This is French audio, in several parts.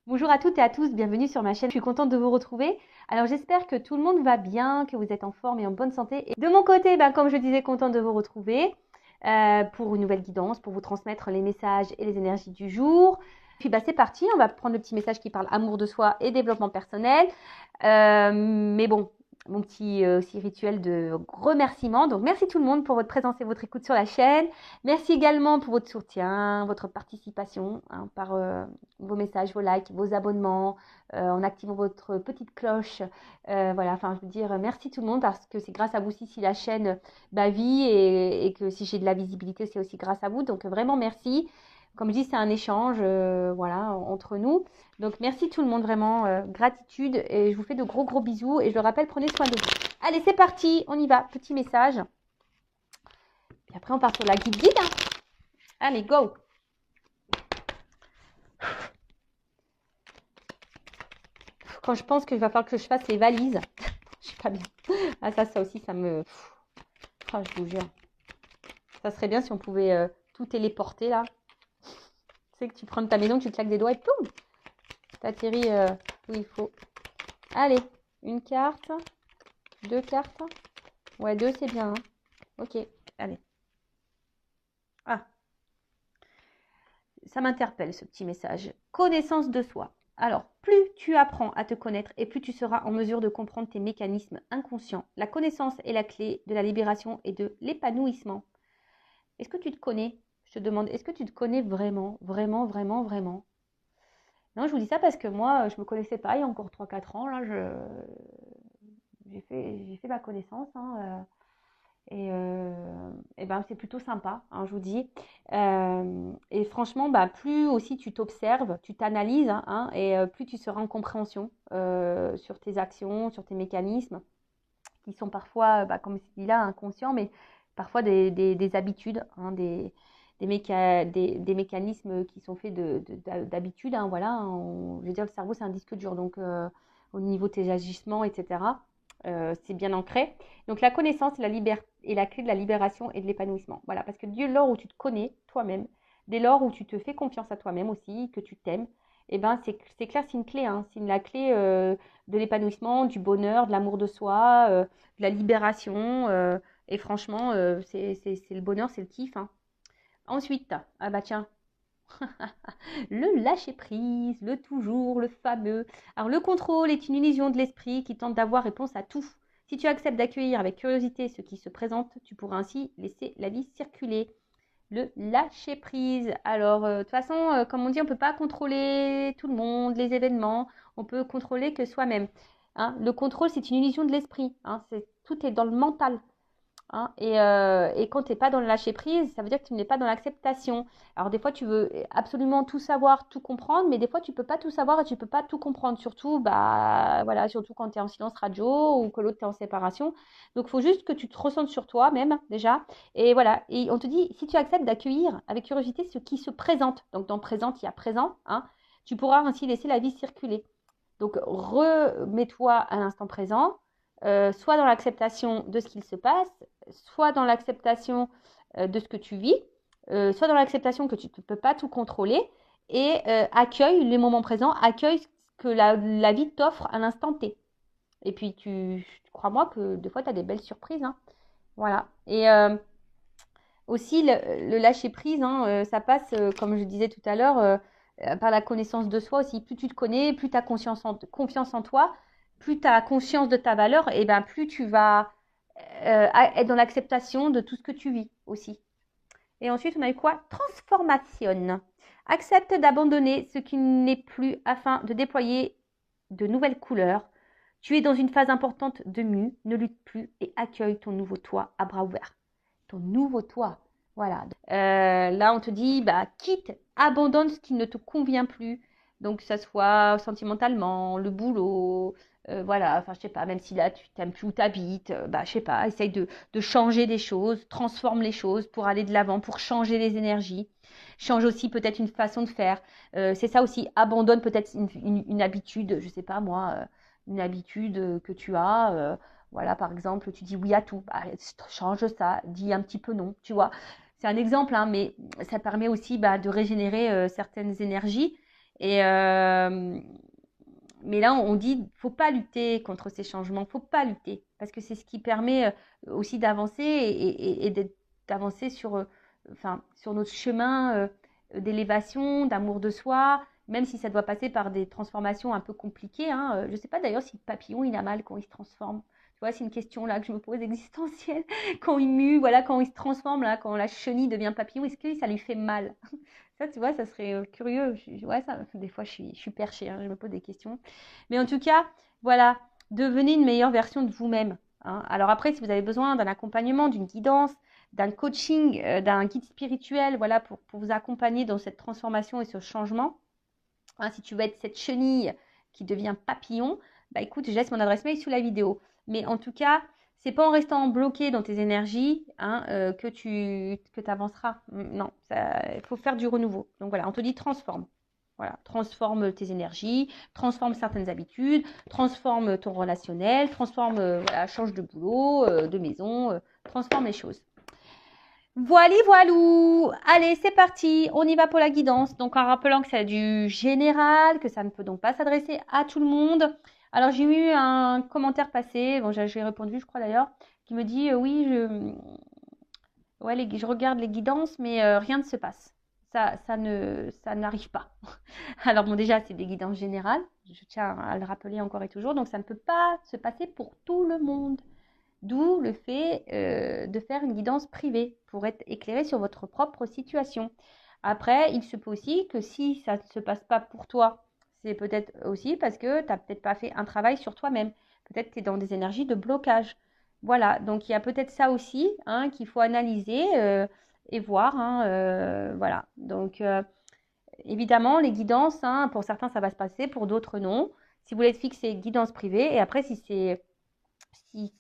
Bonjour à toutes et à tous, bienvenue sur ma chaîne. Je suis contente de vous retrouver. Alors j'espère que tout le monde va bien, que vous êtes en forme et en bonne santé. Et de mon côté, comme je disais, contente de vous retrouver pour une nouvelle guidance, pour vous transmettre les messages et les énergies du jour. Puis c'est parti, on va prendre le petit message qui parle amour de soi et développement personnel. Mais bon, mon petit aussi rituel de remerciement. Donc merci tout le monde pour votre présence et votre écoute sur la chaîne. Merci également pour votre soutien, votre participation par vos messages, vos likes, vos abonnements, en activant votre petite cloche. Voilà, enfin je veux dire merci tout le monde parce que c'est grâce à vous aussi si la chaîne vit et que si j'ai de la visibilité, c'est aussi grâce à vous. Donc vraiment merci. Comme je dis, c'est un échange voilà, entre nous. Donc merci tout le monde, vraiment, gratitude. Et je vous fais de gros gros bisous. Et je le rappelle, prenez soin de vous. Allez, c'est parti, on y va. Petit message. Et après, on part sur la guide. Allez, go. Quand je pense qu'il va falloir que je fasse les valises, je suis pas bien. Ah ça aussi, ça me... Oh, je vous jure. Ça serait bien si on pouvait tout téléporter, là. Tu sais que tu prends ta maison, que tu claques des doigts et poum, t'atterris où il faut. Allez, une carte, deux cartes. Ouais, deux, c'est bien. Ok, allez. Ah, ça m'interpelle ce petit message. Connaissance de soi. Alors, plus tu apprends à te connaître et plus tu seras en mesure de comprendre tes mécanismes inconscients. La connaissance est la clé de la libération et de l'épanouissement. Est-ce que tu te connais? Je te demande, est-ce que tu te connais vraiment, vraiment, vraiment, vraiment? Non, je vous dis ça parce que moi, je ne me connaissais pas il y a encore 3-4 ans. Là, j'ai fait ma connaissance. Et c'est plutôt sympa, je vous dis. Et franchement, plus aussi tu t'observes, tu t'analyses, et plus tu seras en compréhension sur tes actions, sur tes mécanismes, qui sont parfois, comme je dis là, inconscients, mais parfois des habitudes, des mécanismes qui sont faits d'habitude. Voilà, je veux dire, le cerveau, c'est un disque dur, donc au niveau de tes agissements, etc., c'est bien ancré. Donc la connaissance est la clé de la libération et de l'épanouissement. Voilà, parce que dès lors où tu te connais toi-même, dès lors où tu te fais confiance à toi-même aussi, que tu t'aimes, c'est clair, c'est une clé. C'est la clé de l'épanouissement, du bonheur, de l'amour de soi, de la libération. Et franchement, c'est le bonheur, c'est le kiff. Ensuite, tiens, le lâcher prise, le toujours, le fameux. Alors le contrôle est une illusion de l'esprit qui tente d'avoir réponse à tout. Si tu acceptes d'accueillir avec curiosité ce qui se présente, tu pourras ainsi laisser la vie circuler. Le lâcher prise. Alors, de toute façon, comme on dit, on ne peut pas contrôler tout le monde, les événements. On peut contrôler que soi-même. Le contrôle, c'est une illusion de l'esprit. Tout est dans le mental. Et quand tu n'es pas dans le lâcher prise, ça veut dire que tu n'es pas dans l'acceptation. Alors des fois, tu veux absolument tout savoir, tout comprendre, mais des fois, tu ne peux pas tout savoir et tu ne peux pas tout comprendre. Surtout, voilà, surtout quand tu es en silence radio ou que l'autre est en séparation. Donc, il faut juste que tu te ressentes sur toi-même déjà. Et voilà, et on te dit, si tu acceptes d'accueillir avec curiosité ce qui se présente, donc dans présente, il y a présent, tu pourras ainsi laisser la vie circuler. Donc, remets-toi à l'instant présent, soit dans l'acceptation de ce qu'il se passe, soit dans l'acceptation de ce que tu vis, soit dans l'acceptation que tu ne peux pas tout contrôler, et accueille les moments présents, accueille ce que la vie t'offre à l'instant T. Et puis, crois-moi que des fois, tu as des belles surprises. Voilà. Et aussi, le lâcher-prise, ça passe, comme je disais tout à l'heure, par la connaissance de soi aussi. Plus tu te connais, plus tu as confiance en toi, plus tu as conscience de ta valeur, et plus tu vas être dans l'acceptation de tout ce que tu vis aussi. Et ensuite, on a eu quoi? Transformation. Accepte d'abandonner ce qui n'est plus afin de déployer de nouvelles couleurs. Tu es dans une phase importante de mue, ne lutte plus et accueille ton nouveau toi à bras ouverts. Ton nouveau toi. Voilà. Là, on te dit, quitte, abandonne ce qui ne te convient plus. Donc, que ça soit sentimentalement, le boulot, voilà, enfin, je sais pas, même si là, tu t'aimes plus où tu habites, je sais pas, essaye de changer des choses, transforme les choses pour aller de l'avant, pour changer les énergies. Change aussi peut-être une façon de faire. C'est ça aussi, abandonne peut-être une habitude, je sais pas moi, une habitude que tu as. Voilà, par exemple, tu dis oui à tout. Change ça, dis un petit peu non, tu vois. C'est un exemple, mais ça permet aussi de régénérer certaines énergies Et, mais là, on dit, faut pas lutter contre ces changements, faut pas lutter, parce que c'est ce qui permet aussi d'avancer d'avancer sur, enfin, sur notre chemin d'élévation, d'amour de soi, même si ça doit passer par des transformations un peu compliquées. Hein. Je ne sais pas d'ailleurs si le papillon, il a mal quand il se transforme. Tu vois, c'est une question là que je me pose existentielle. Quand il mue, voilà, quand il se transforme, là, quand la chenille devient papillon, est-ce que ça lui fait mal? Ça, tu vois, ça serait curieux. Ouais, ça, des fois, je suis perchée, hein, je me pose des questions. Mais en tout cas, voilà, devenez une meilleure version de vous-même. Hein. Alors après, si vous avez besoin d'un accompagnement, d'une guidance, d'un coaching, d'un guide spirituel, voilà, pour vous accompagner dans cette transformation et ce changement, hein, si tu veux être cette chenille qui devient papillon, bah écoute, je laisse mon adresse mail sous la vidéo. Mais en tout cas, c'est pas en restant bloqué dans tes énergies hein, que tu avanceras. Non, il faut faire du renouveau. Donc voilà, on te dit transforme. Voilà, transforme tes énergies, transforme certaines habitudes, transforme ton relationnel, transforme, voilà, change de boulot, de maison, transforme les choses. Voilà, voilou. Allez, c'est parti. On y va pour la guidance. Donc, en rappelant que c'est du général, que ça ne peut donc pas s'adresser à tout le monde. Alors, j'ai eu un commentaire passé, bon, j'ai répondu, je crois d'ailleurs, qui me dit oui, je regarde les guidances, mais rien ne se passe. Ça n'arrive pas. Alors, bon, déjà, c'est des guidances générales. Je tiens à le rappeler encore et toujours. Donc, ça ne peut pas se passer pour tout le monde. D'où le fait de faire une guidance privée pour être éclairé sur votre propre situation. Après, il se peut aussi que si ça ne se passe pas pour toi, c'est peut-être aussi parce que tu n'as peut-être pas fait un travail sur toi-même. Peut-être que tu es dans des énergies de blocage. Voilà, donc il y a peut-être ça aussi hein, qu'il faut analyser et voir. Hein, voilà, donc évidemment, les guidances, hein, pour certains, ça va se passer, pour d'autres, non. Si vous voulez être fixé, guidance privée. Et après, si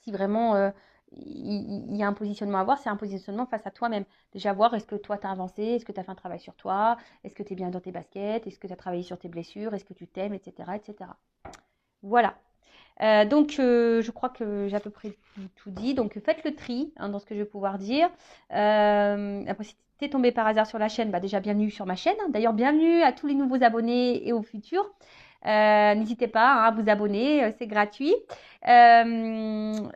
vraiment il y a un positionnement à avoir, c'est un positionnement face à toi-même. Déjà voir, est-ce que toi, tu as avancé, est-ce que tu as fait un travail sur toi, est-ce que tu es bien dans tes baskets, est-ce que tu as travaillé sur tes blessures, est-ce que tu t'aimes, etc., etc. Voilà. Donc, je crois que j'ai à peu près tout dit. Donc, faites le tri hein, dans ce que je vais pouvoir dire. Après, si tu es tombé par hasard sur la chaîne, bah, déjà bienvenue sur ma chaîne. D'ailleurs, bienvenue à tous les nouveaux abonnés et aux futurs. N'hésitez pas hein, à vous abonner, c'est gratuit.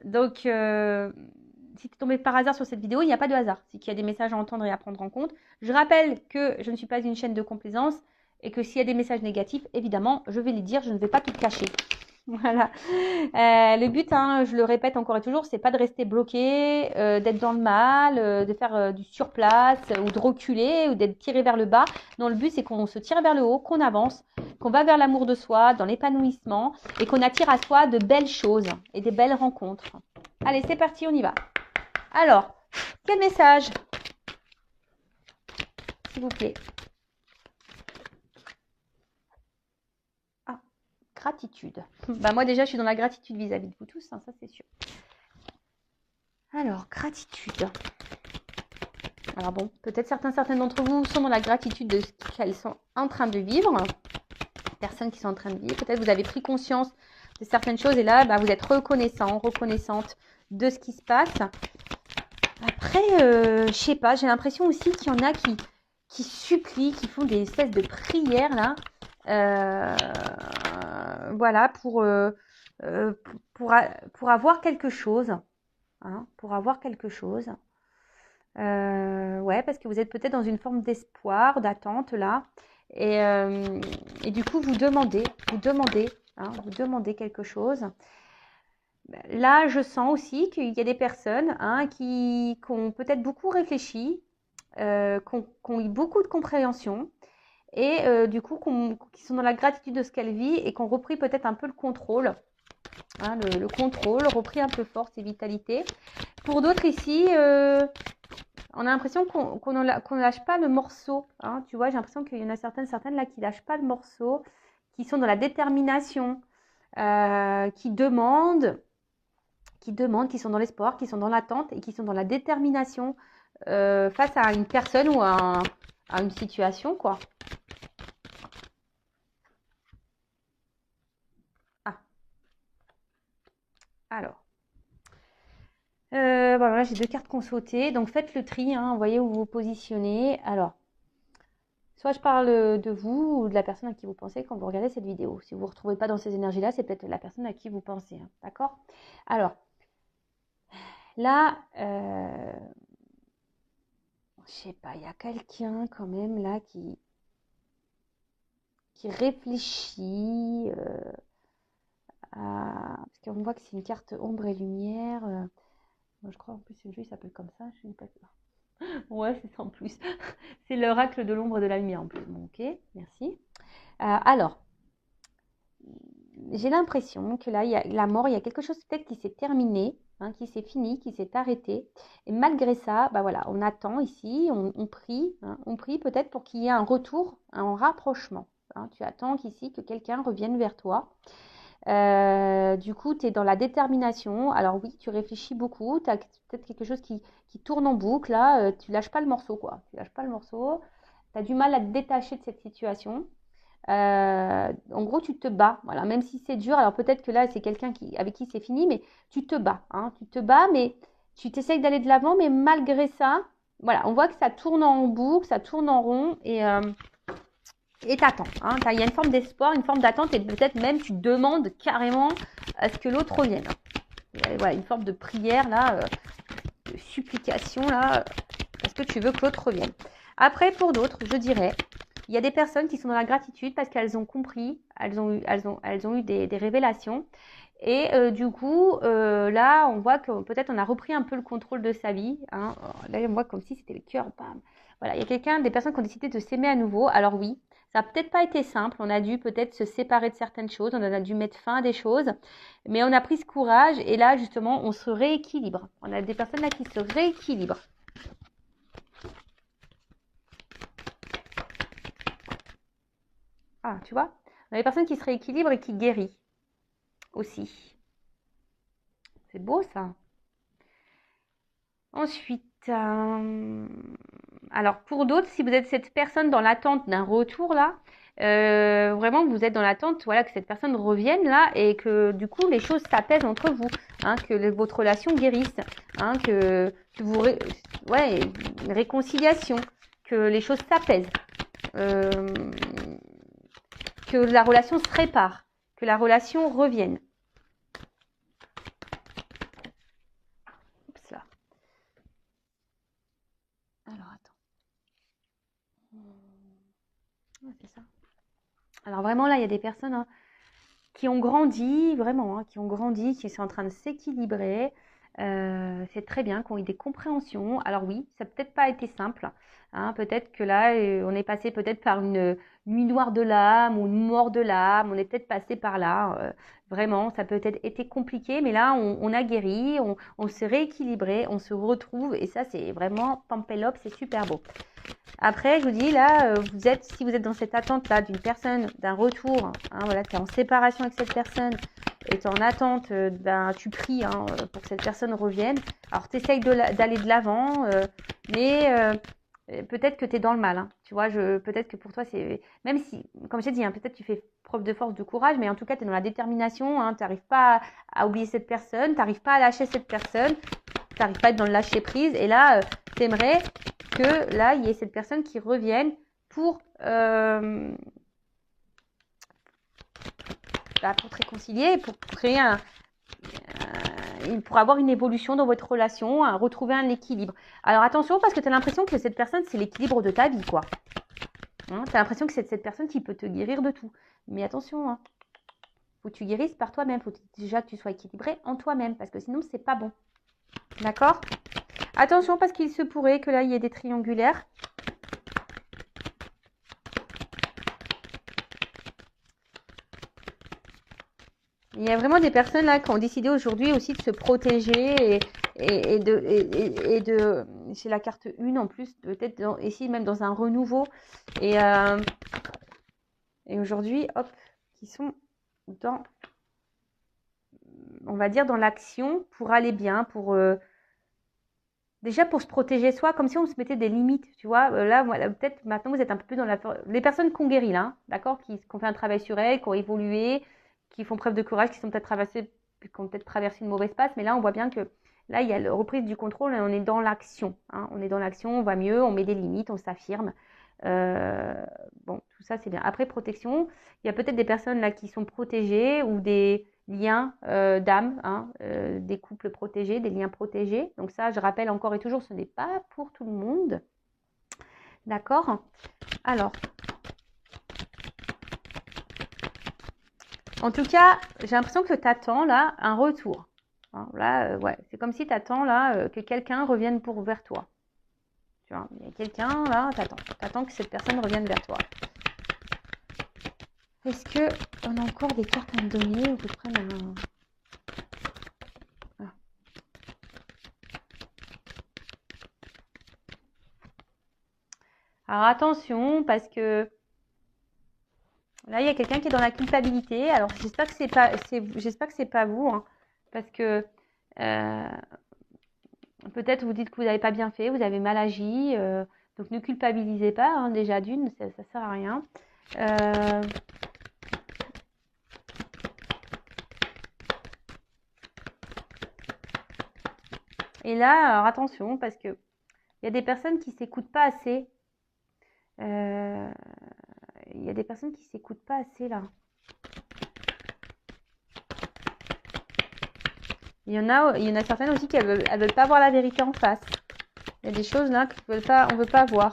Donc, si tu es tombé par hasard sur cette vidéo, il n'y a pas de hasard. C'est qu'il y a des messages à entendre et à prendre en compte. Je rappelle que je ne suis pas une chaîne de complaisance et que s'il y a des messages négatifs, évidemment, je vais les dire, je ne vais pas tout cacher. Voilà. Le but, hein, je le répète encore et toujours, c'est pas de rester bloqué, d'être dans le mal, de faire du surplace ou de reculer ou d'être tiré vers le bas. Non, le but, c'est qu'on se tire vers le haut, qu'on avance, qu'on va vers l'amour de soi, dans l'épanouissement et qu'on attire à soi de belles choses et des belles rencontres. Allez, c'est parti, on y va. Alors, quel message, s'il vous plaît? Gratitude. Bah moi déjà, je suis dans la gratitude vis-à-vis de vous tous, hein, ça c'est sûr. Alors, gratitude. Alors bon, peut-être certaines d'entre vous sont dans la gratitude de ce qu'elles sont en train de vivre. Personnes qui sont en train de vivre. Peut-être vous avez pris conscience de certaines choses et là, bah, vous êtes reconnaissante de ce qui se passe. Après, je sais pas, j'ai l'impression aussi qu'il y en a qui supplient, qui font des espèces de prières là. Voilà, pour avoir quelque chose. Hein, pour avoir quelque chose. Ouais, parce que vous êtes peut-être dans une forme d'espoir, d'attente là. Et du coup, vous demandez quelque chose. Là, je sens aussi qu'il y a des personnes hein, qui ont peut-être beaucoup réfléchi, qui ont eu beaucoup de compréhension et du coup qui sont dans la gratitude de ce qu'elles vivent et qui ont repris peut-être un peu le contrôle. Hein, le contrôle, repris un peu force et vitalité. Pour d'autres ici, on a l'impression qu'on ne lâche pas le morceau. Hein, tu vois, j'ai l'impression qu'il y en a certaines là qui ne lâchent pas le morceau, qui sont dans la détermination, qui demandent, qui sont dans l'espoir, qui sont dans l'attente et qui sont dans la détermination face à une personne ou à une situation, quoi. Ah. Alors. Voilà, j'ai deux cartes qui ont sauté. Donc, faites le tri, hein, vous voyez où vous vous positionnez. Alors, Soit je parle de vous ou de la personne à qui vous pensez quand vous regardez cette vidéo. Si vous ne vous retrouvez pas dans ces énergies-là, c'est peut-être la personne à qui vous pensez. Hein, d'accord? Alors, là, je sais pas, il y a quelqu'un quand même là qui réfléchit parce qu'on voit que c'est une carte ombre et lumière. Moi, je crois en plus ce jeu il s'appelle comme ça, je ne sais pas. Ouais, c'est ça en plus. C'est l'oracle de l'ombre et de la lumière en plus. Bon, ok, merci. Alors, j'ai l'impression que là, il y a la mort, il y a quelque chose peut-être qui s'est terminé, hein, qui s'est fini, qui s'est arrêté. Et malgré ça, bah voilà, on attend ici, on prie, hein, on prie peut-être pour qu'il y ait un retour, un rapprochement. Hein. Tu attends qu'ici, que quelqu'un revienne vers toi. Du coup, tu es dans la détermination. Alors oui, tu réfléchis beaucoup. Tu as peut-être quelque chose qui tourne en boucle. Là, tu lâches pas le morceau, quoi. Tu lâches pas le morceau. Tu as du mal à te détacher de cette situation. En gros, tu te bats. Voilà, même si c'est dur. Alors peut-être que là, c'est quelqu'un avec qui c'est fini, mais tu te bats. Hein, tu te bats, mais tu t'essayes d'aller de l'avant. Mais malgré ça, voilà, on voit que ça tourne en boucle, ça tourne en rond. Et t'attends. Hein. Il y a une forme d'espoir, une forme d'attente et peut-être même tu demandes carrément à ce que l'autre revienne. Voilà, une forme de prière là, de supplication là, parce que tu veux que l'autre revienne. Après, pour d'autres, je dirais, il y a des personnes qui sont dans la gratitude parce qu'elles ont compris, elles ont eu des révélations. Et du coup, là, on voit que peut-être on a repris un peu le contrôle de sa vie. Hein. Là, on voit comme si c'était le cœur. Bam. Voilà, il y a des personnes qui ont décidé de s'aimer à nouveau. Alors oui, ça n'a peut-être pas été simple. On a dû peut-être se séparer de certaines choses. On a dû mettre fin à des choses. Mais on a pris ce courage. Et là, justement, on se rééquilibre. On a des personnes là qui se rééquilibrent. Ah, tu vois, on a des personnes qui se rééquilibrent et qui guérissent aussi. C'est beau ça. Ensuite, alors pour d'autres, si vous êtes cette personne dans l'attente d'un retour là, vraiment vous êtes dans l'attente, voilà, que cette personne revienne là et que du coup les choses s'apaisent entre vous, hein, que votre relation guérisse, hein, que vous, ouais, une réconciliation, que les choses s'apaisent, que la relation se répare, que la relation revienne. Oups là. Alors attends. Ouais, c'est ça. Alors vraiment là, il y a des personnes hein, qui ont grandi, vraiment, hein, qui ont grandi, qui sont en train de s'équilibrer. C'est très bien, qui ont eu des compréhensions. Alors oui, ça n'a peut-être pas été simple. Hein, peut-être que là, on est passé peut-être par une nuit noire de l'âme ou une mort de l'âme. On est peut-être passé par là. Vraiment, ça a peut-être été compliqué, mais là, on a guéri, on s'est rééquilibré, on se retrouve. Et ça, c'est vraiment Pampelop, c'est super beau. Après, je vous dis, là, si vous êtes dans cette attente-là d'une personne, d'un retour, hein, voilà, tu es en séparation avec cette personne et tu es en attente, tu pries hein, pour que cette personne revienne. Alors, tu essayes d'aller de l'avant, mais peut-être que tu es dans le mal. Hein, tu vois, peut-être que pour toi, c'est. Même si, comme j'ai dit, hein, peut-être tu fais preuve de force, de courage, mais en tout cas, tu es dans la détermination. Hein, tu n'arrives pas à oublier cette personne, tu n'arrives pas à lâcher cette personne, tu n'arrives pas à être dans le lâcher prise. Et là, tu aimerais que là, il y ait cette personne qui revienne pour te réconcilier, pour créer pour avoir une évolution dans votre relation, retrouver un équilibre. Alors attention, parce que tu as l'impression que cette personne, c'est l'équilibre de ta vie, quoi. Hein, tu as l'impression que c'est cette personne qui peut te guérir de tout. Mais attention, hein, faut que tu guérisses par toi-même. Faut déjà que tu sois équilibré en toi-même, parce que sinon, c'est pas bon. D'accord ? Attention, parce qu'il se pourrait que là, il y ait des triangulaires. Il y a vraiment des personnes là qui ont décidé aujourd'hui aussi de se protéger et c'est la carte 1 en plus, peut-être ici même dans un renouveau. Et aujourd'hui, hop, qui sont dans, on va dire, dans l'action pour aller bien, pour déjà pour se protéger soi, comme si on se mettait des limites, tu vois. Là, voilà, peut-être maintenant vous êtes un peu plus dans les personnes qui ont guéri là, hein, d'accord, qui ont fait un travail sur elles, qui ont évolué, qui font preuve de courage, qui ont peut-être traversé une mauvaise passe, mais là on voit bien que là il y a la reprise du contrôle et on est dans l'action, hein, on est dans l'action, on va mieux, on met des limites, on s'affirme. Bon, tout ça, c'est bien. Après, protection, il y a peut-être des personnes là qui sont protégées ou des liens d'âme, hein, des couples protégés, des liens protégés. Donc ça, je rappelle encore et toujours, ce n'est pas pour tout le monde. D'accord? Alors, en tout cas, j'ai l'impression que tu attends là un retour. Hein, là, ouais, c'est comme si tu attends là que quelqu'un revienne vers toi. Tu vois, il y a quelqu'un là, t'attends que cette personne revienne vers toi. Est-ce que on a encore des cartes à me donner ou que je prenne un... Ah. Alors attention, parce que là, il y a quelqu'un qui est dans la culpabilité. Alors j'espère que c'est pas vous, hein, parce que peut-être vous dites que vous n'avez pas bien fait, vous avez mal agi, donc ne culpabilisez pas, hein, déjà d'une, ça sert à rien. Et là, alors attention, parce que il y a des personnes qui s'écoutent pas assez. Il y a des personnes qui s'écoutent pas assez là. Il y en a certaines aussi qui elles veulent pas voir la vérité en face. Il y a des choses là qu'on veut pas voir.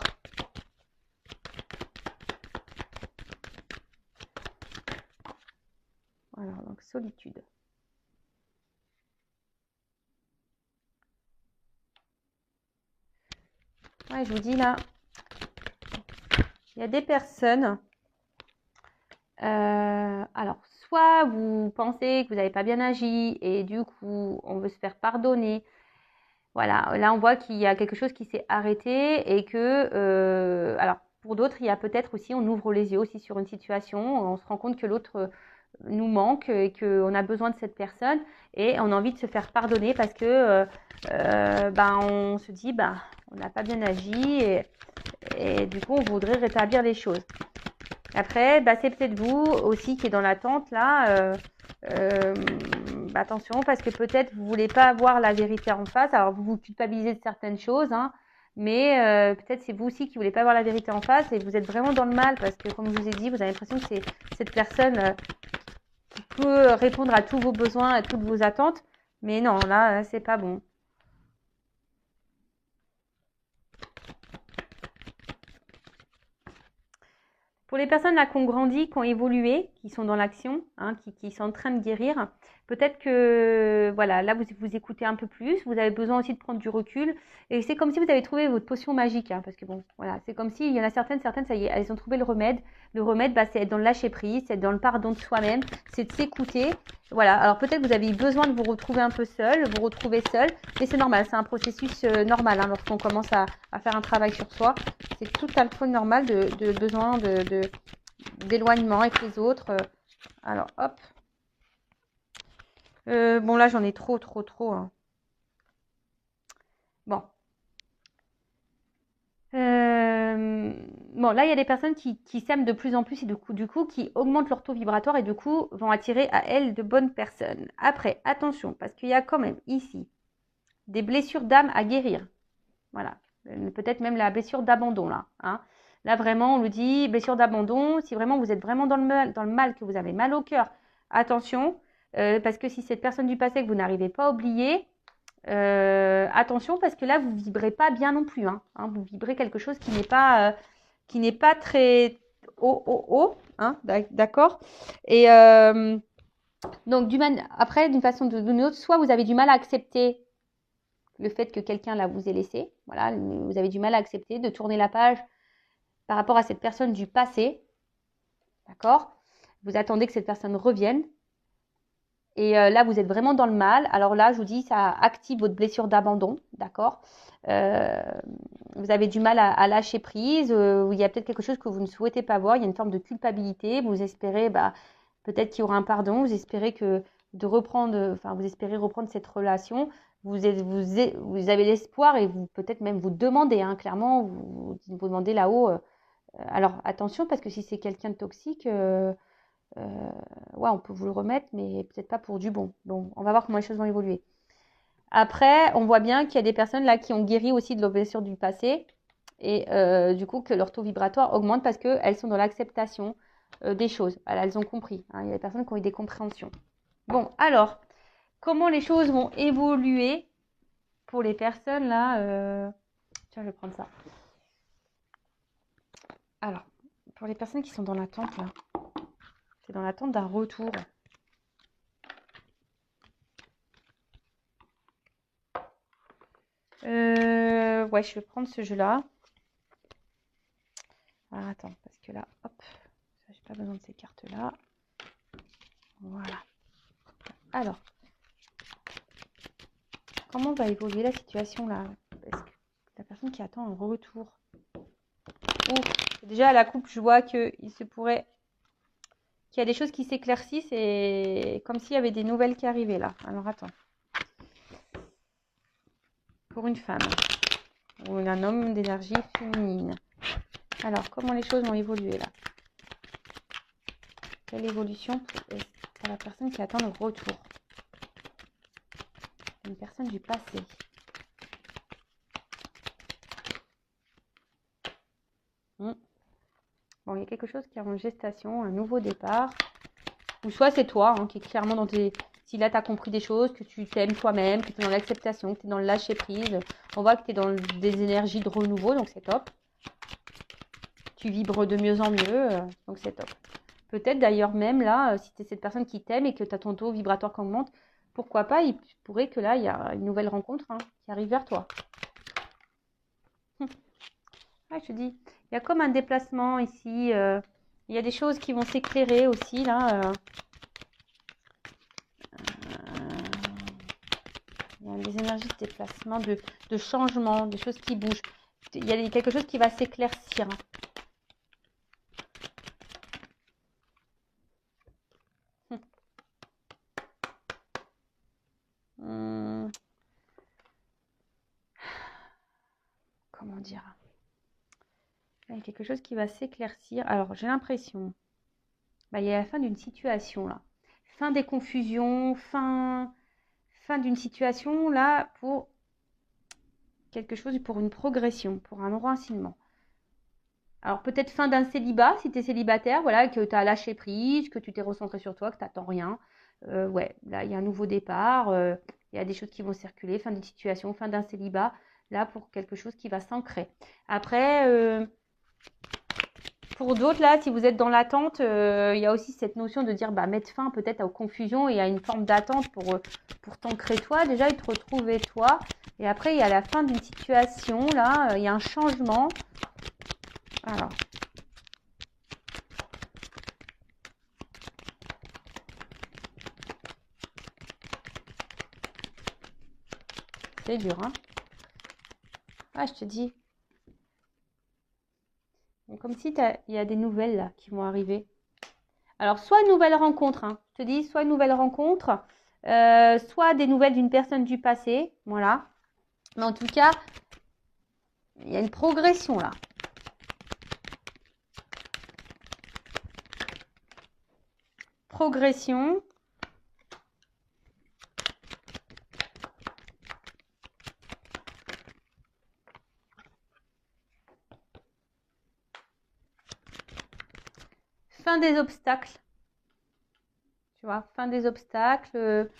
Voilà, donc solitude. Ouais, je vous dis là, il y a des personnes. Alors, soit vous pensez que vous n'avez pas bien agi et du coup, on veut se faire pardonner. Voilà, là, on voit qu'il y a quelque chose qui s'est arrêté et que, alors, pour d'autres, il y a peut-être aussi, on ouvre les yeux aussi sur une situation, on se rend compte que l'autre nous manque et qu'on a besoin de cette personne et on a envie de se faire pardonner parce que on se dit, on n'a pas bien agi et du coup, on voudrait rétablir les choses. Après, c'est peut-être vous aussi qui est dans l'attente là. Attention parce que peut-être vous voulez pas avoir la vérité en face. Alors vous vous culpabilisez de certaines choses, hein, mais peut-être c'est vous aussi qui voulez pas avoir la vérité en face et vous êtes vraiment dans le mal parce que comme je vous ai dit, vous avez l'impression que c'est cette personne qui peut répondre à tous vos besoins, à toutes vos attentes. Mais non, là, c'est pas bon. Pour les personnes là qui ont grandi, qui ont évolué, qui sont dans l'action, hein, qui sont en train de guérir, peut-être que voilà, là vous écoutez un peu plus, vous avez besoin aussi de prendre du recul. Et c'est comme si vous avez trouvé votre potion magique, hein, parce que bon, voilà, c'est comme si il y en a certaines, ça y est, elles ont trouvé le remède. Le remède, c'est être dans le lâcher prise, c'est être dans le pardon de soi-même, c'est de s'écouter. Voilà, alors peut-être que vous avez besoin de vous retrouver un peu seul, vous retrouver seul, mais c'est normal, c'est un processus normal hein, lorsqu'on commence à faire un travail sur soi. C'est tout à fait normal de besoin d'éloignement avec les autres. Alors, hop. Bon, là, j'en ai trop. Hein. Bon. Bon, là, il y a des personnes qui s'aiment de plus en plus et du coup, qui augmentent leur taux vibratoire et du coup, vont attirer à elles de bonnes personnes. Après, attention, parce qu'il y a quand même ici des blessures d'âme à guérir. Voilà. Peut-être même la blessure d'abandon, là. Hein. Là, vraiment, on nous dit blessure d'abandon. Si vraiment vous êtes vraiment dans le mal, que vous avez mal au cœur, attention. Parce que si cette personne du passé que vous n'arrivez pas à oublier, attention parce que là, vous ne vibrez pas bien non plus. Hein. Vous vibrez quelque chose qui n'est pas très haut. Hein, d'accord. Et donc, après, d'une façon ou d'une autre, soit vous avez du mal à accepter le fait que quelqu'un là vous ait laissé. Voilà, vous avez du mal à accepter de tourner la page par rapport à cette personne du passé. D'accord? Vous attendez que cette personne revienne. Et là, vous êtes vraiment dans le mal. Alors là, je vous dis, ça active votre blessure d'abandon. D'accord? Vous avez du mal à lâcher prise. Il y a peut-être quelque chose que vous ne souhaitez pas voir. Il y a une forme de culpabilité. Vous espérez, peut-être qu'il y aura un pardon. Vous espérez vous espérez reprendre cette relation. Vous avez l'espoir et vous peut-être même vous demandez, hein, clairement, vous demandez là-haut. Alors attention, parce que si c'est quelqu'un de toxique, on peut vous le remettre, mais peut-être pas pour du bon. Bon, on va voir comment les choses vont évoluer. Après, on voit bien qu'il y a des personnes là qui ont guéri aussi de leurs blessures du passé. Et du coup, que leur taux vibratoire augmente parce qu'elles sont dans l'acceptation des choses. Voilà, elles ont compris. Hein. Il y a des personnes qui ont eu des compréhensions. Bon, alors, comment les choses vont évoluer pour les personnes là Tiens, je vais prendre ça. Alors, pour les personnes qui sont dans l'attente là, c'est dans l'attente d'un retour. Ouais, je vais prendre ce jeu-là. Alors, attends, parce que là, hop, j'ai pas besoin de ces cartes-là. Voilà. Alors, comment va évoluer la situation là? Est-ce que la personne qui attend un retour? Déjà, à la coupe, je vois qu'il se pourrait qu'il y a des choses qui s'éclaircissent et comme s'il y avait des nouvelles qui arrivaient là. Alors, attends. Pour une femme ou un homme d'énergie féminine. Alors, comment les choses vont évoluer là? Quelle évolution pour la personne qui attend le retour? Une personne du passé. Bon, il y a quelque chose qui est en gestation, un nouveau départ. Ou soit c'est toi hein, qui est clairement dans tes... Si là, tu as compris des choses, que tu t'aimes toi-même, que tu es dans l'acceptation, que tu es dans le lâcher-prise. On voit que tu es dans des énergies de renouveau, donc c'est top. Tu vibres de mieux en mieux, donc c'est top. Peut-être d'ailleurs même là, si tu es cette personne qui t'aime et que tu as ton taux vibratoire qui augmente, pourquoi pas, il pourrait que là, il y a une nouvelle rencontre hein, qui arrive vers toi. Ouais, je te dis, il y a comme un déplacement ici. Il y a des choses qui vont s'éclairer aussi là. Il y a des énergies de déplacement, de changement, des choses qui bougent. Il y a quelque chose qui va s'éclaircir. Comment dire? Il y a quelque chose qui va s'éclaircir. Alors, j'ai l'impression, il y a la fin d'une situation là. Fin des confusions, fin d'une situation là pour quelque chose, pour une progression, pour un enracinement. Alors peut-être fin d'un célibat, si tu es célibataire, voilà, que tu as lâché prise, que tu t'es recentré sur toi, que tu n'attends rien. Ouais, là, il y a un nouveau départ, il y a des choses qui vont circuler, fin d'une situation, fin d'un célibat, là, pour quelque chose qui va s'ancrer. Après, pour d'autres, là, si vous êtes dans l'attente, il y a aussi cette notion de dire, mettre fin peut-être aux confusions et à une forme d'attente pour t'ancrer toi, déjà, et te retrouver toi. Et après, il y a la fin d'une situation, là, il y a un changement. Alors. C'est dur, hein? Ah, je te dis. Comme si il y a des nouvelles là qui vont arriver. Alors, soit une nouvelle rencontre, hein. Je te dis, soit une nouvelle rencontre, soit des nouvelles d'une personne du passé. Voilà. Mais en tout cas, il y a une progression là. Progression. Fin des obstacles. Tu vois, fin des obstacles.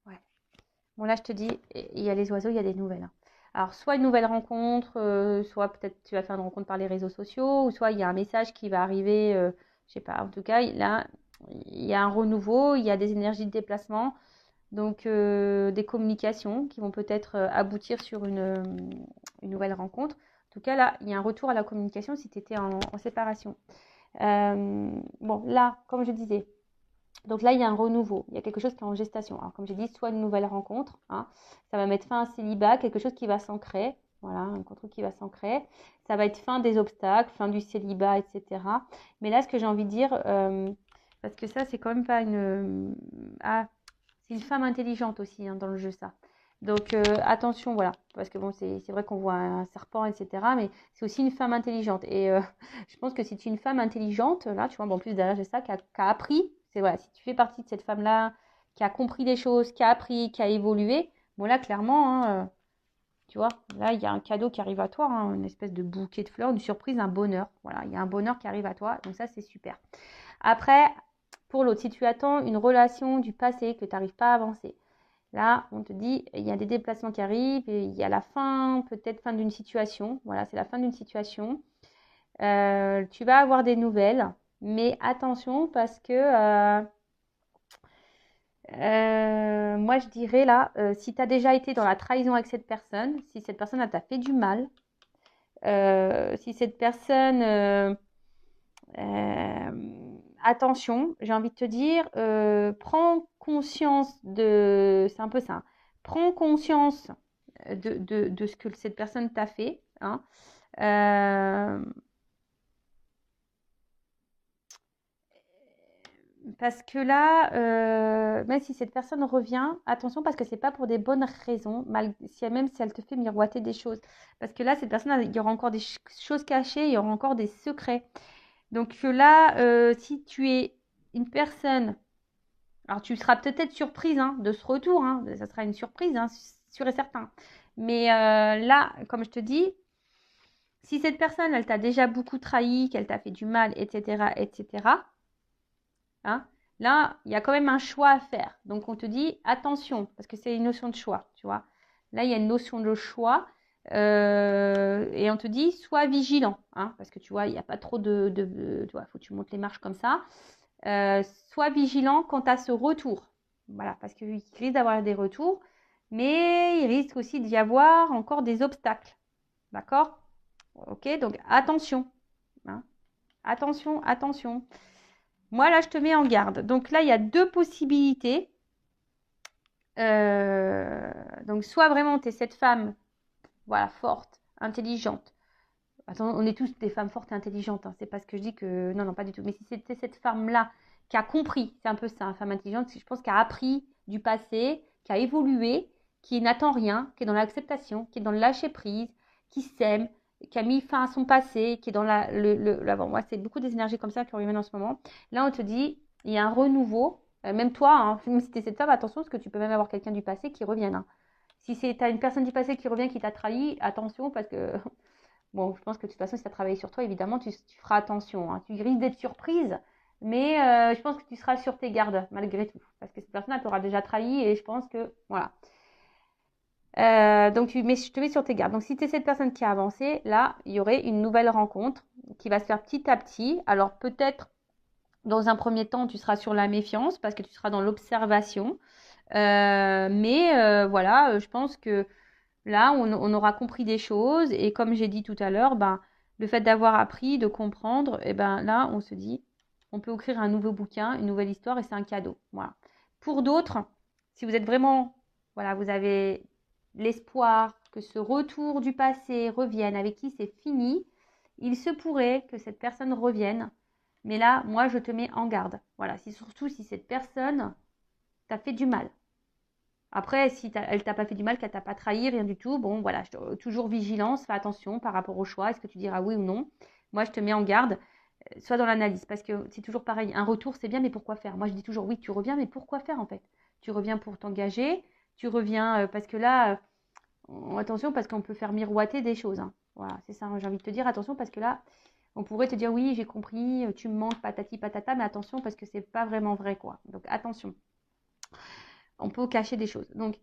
Ouais. Bon, là, je te dis, il y a les oiseaux, il y a des nouvelles. Hein. Alors, soit une nouvelle rencontre, soit peut-être tu vas faire une rencontre par les réseaux sociaux, ou soit il y a un message qui va arriver, je sais pas. En tout cas, là, il y a un renouveau, il y a des énergies de déplacement, donc des communications qui vont peut-être aboutir sur une nouvelle rencontre. En tout cas, là, il y a un retour à la communication si tu étais en séparation. Bon, là, comme je disais, donc là, il y a un renouveau, il y a quelque chose qui est en gestation. Alors, comme j'ai dit, soit une nouvelle rencontre, hein, ça va mettre fin à un célibat, quelque chose qui va s'ancrer, voilà, un truc qui va s'ancrer. Ça va être fin des obstacles, fin du célibat, etc. Mais là, ce que j'ai envie de dire, parce que ça, c'est quand même pas une... C'est une femme intelligente aussi, hein, dans le jeu, ça. Donc, attention, voilà. Parce que bon, c'est vrai qu'on voit un serpent, etc. Mais c'est aussi une femme intelligente. Et je pense que si tu es une femme intelligente, là, tu vois, bon, en plus derrière, j'ai ça, qui a appris. C'est voilà, si tu fais partie de cette femme-là, qui a compris des choses, qui a appris, qui a évolué, bon, là, clairement, hein, tu vois, là, il y a un cadeau qui arrive à toi, hein, une espèce de bouquet de fleurs, une surprise, un bonheur. Voilà, il y a un bonheur qui arrive à toi. Donc, ça, c'est super. Après, pour l'autre, si tu attends une relation du passé que tu n'arrives pas à avancer, là, on te dit, il y a des déplacements qui arrivent, et il y a la fin, peut-être fin d'une situation. Voilà, c'est la fin d'une situation. Tu vas avoir des nouvelles, mais attention parce que moi, je dirais là, si tu as déjà été dans la trahison avec cette personne, si cette personne elle t'a fait du mal, si cette personne attention, j'ai envie de te dire, prends conscience de... C'est un peu ça. Hein. Prends conscience de ce que cette personne t'a fait. Hein. Euh, parce que là, même si cette personne revient, attention parce que c'est pas pour des bonnes raisons, même si elle te fait miroiter des choses. Parce que là, cette personne, il y aura encore des choses cachées, il y aura encore des secrets. Donc là, si tu es une personne, alors tu seras peut-être surprise hein, de ce retour, hein, ça sera une surprise, hein, sûr et certain. Mais là, comme je te dis, si cette personne, elle t'a déjà beaucoup trahi, qu'elle t'a fait du mal, etc., etc., hein, là, il y a quand même un choix à faire. Donc on te dit attention, parce que c'est une notion de choix, tu vois. Là, il y a une notion de choix. Et on te dit sois vigilant, hein, parce que tu vois, il n'y a pas trop tu vois, faut que tu montes les marches comme ça. Sois vigilant quant à ce retour. Voilà, parce qu'il risque d'avoir des retours, mais il risque aussi d'y avoir encore des obstacles. D'accord? Ok, donc attention. Hein. Attention, attention. Moi, là, je te mets en garde. Donc là, il y a deux possibilités. Donc, soit vraiment, tu es cette femme, voilà, forte, intelligente. Attends, on est tous des femmes fortes et intelligentes. Hein. C'est pas ce que je dis que... Non, non, pas du tout. Mais si c'était cette femme-là qui a compris, c'est un peu ça, une femme intelligente, je pense, qui a appris du passé, qui a évolué, qui n'attend rien, qui est dans l'acceptation, qui est dans le lâcher-prise, qui s'aime, qui a mis fin à son passé, qui est dans l'avant. Moi, c'est beaucoup des énergies comme ça qui reviennent en ce moment. Là, on te dit, il y a un renouveau. Même toi, hein, même si tu es cette femme, attention, parce que tu peux même avoir quelqu'un du passé qui revienne. Hein. Si tu as une personne du passé qui revient, qui t'a trahi, attention, parce que bon, je pense que de toute façon, si tu as travaillé sur toi, évidemment, tu feras attention. Hein. Tu risques d'être surprise, mais je pense que tu seras sur tes gardes, malgré tout. Parce que cette personne, elle t'aura déjà trahi et je pense que, voilà. Mais je te mets sur tes gardes. Donc, si tu es cette personne qui a avancé, là, il y aurait une nouvelle rencontre qui va se faire petit à petit. Alors, peut-être, dans un premier temps, tu seras sur la méfiance parce que tu seras dans l'observation. Voilà, je pense que là, on aura compris des choses et comme j'ai dit tout à l'heure, ben, le fait d'avoir appris, de comprendre, et ben là, on se dit, on peut écrire un nouveau bouquin, une nouvelle histoire et c'est un cadeau. Voilà. Pour d'autres, si vous êtes vraiment, voilà, vous avez l'espoir que ce retour du passé revienne, avec qui c'est fini, il se pourrait que cette personne revienne. Mais là, moi, je te mets en garde. Voilà, surtout si cette personne t'a fait du mal. Après, si elle t'a pas fait du mal, qu'elle t'a pas trahi, rien du tout, bon, voilà, toujours vigilance, fais attention par rapport au choix, est-ce que tu diras oui ou non. Moi, je te mets en garde, soit dans l'analyse, parce que c'est toujours pareil, un retour, c'est bien, mais pourquoi faire? Moi, je dis toujours oui, tu reviens, mais pourquoi faire en fait? Tu reviens pour t'engager, tu reviens parce que là, attention, parce qu'on peut faire miroiter des choses. Hein. Voilà, c'est ça, hein, j'ai envie de te dire, attention, parce que là, on pourrait te dire oui, j'ai compris, tu me manques, patati patata, mais attention, parce que c'est pas vraiment vrai, quoi. Donc, attention, on peut cacher des choses. Donc,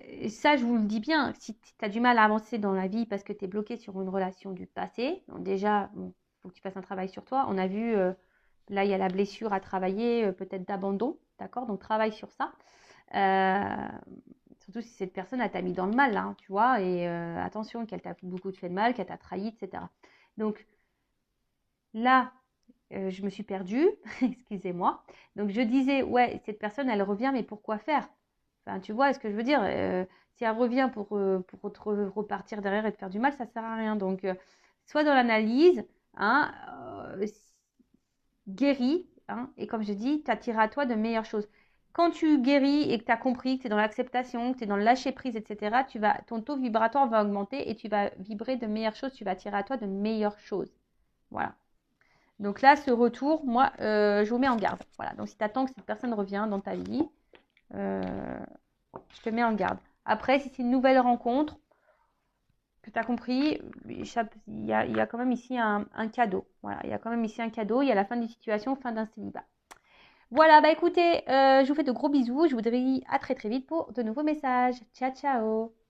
et ça, je vous le dis bien, si tu as du mal à avancer dans la vie parce que tu es bloqué sur une relation du passé, donc déjà, bon, faut que tu fasses un travail sur toi. On a vu, là, il y a la blessure à travailler, peut-être d'abandon, d'accord? Donc, travaille sur ça. Surtout si cette personne, elle t'a mis dans le mal, hein, tu vois, et attention, qu'elle t'a beaucoup fait de mal, qu'elle t'a trahi, etc. Donc, là, je me suis perdue, excusez-moi. Donc, je disais, ouais, cette personne, elle revient, mais pourquoi faire? Enfin, tu vois ce que je veux dire si elle revient pour repartir derrière et te faire du mal, ça ne sert à rien. Donc, soit dans l'analyse, hein, guéris, hein, et comme je dis, tu attireras à toi de meilleures choses. Quand tu guéris et que tu as compris, que tu es dans l'acceptation, que tu es dans le lâcher-prise, etc., ton taux vibratoire va augmenter et tu vas vibrer de meilleures choses, tu vas attirer à toi de meilleures choses. Voilà. Donc là, ce retour, moi, je vous mets en garde. Voilà. Donc si tu attends que cette personne revienne dans ta vie, je te mets en garde. Après, si c'est une nouvelle rencontre, que tu as compris, il y a quand même ici un cadeau. Voilà, il y a quand même ici un cadeau. Il y a la fin d'une situation, fin d'un célibat. Voilà, bah écoutez, je vous fais de gros bisous. Je vous dis à très très vite pour de nouveaux messages. Ciao, ciao.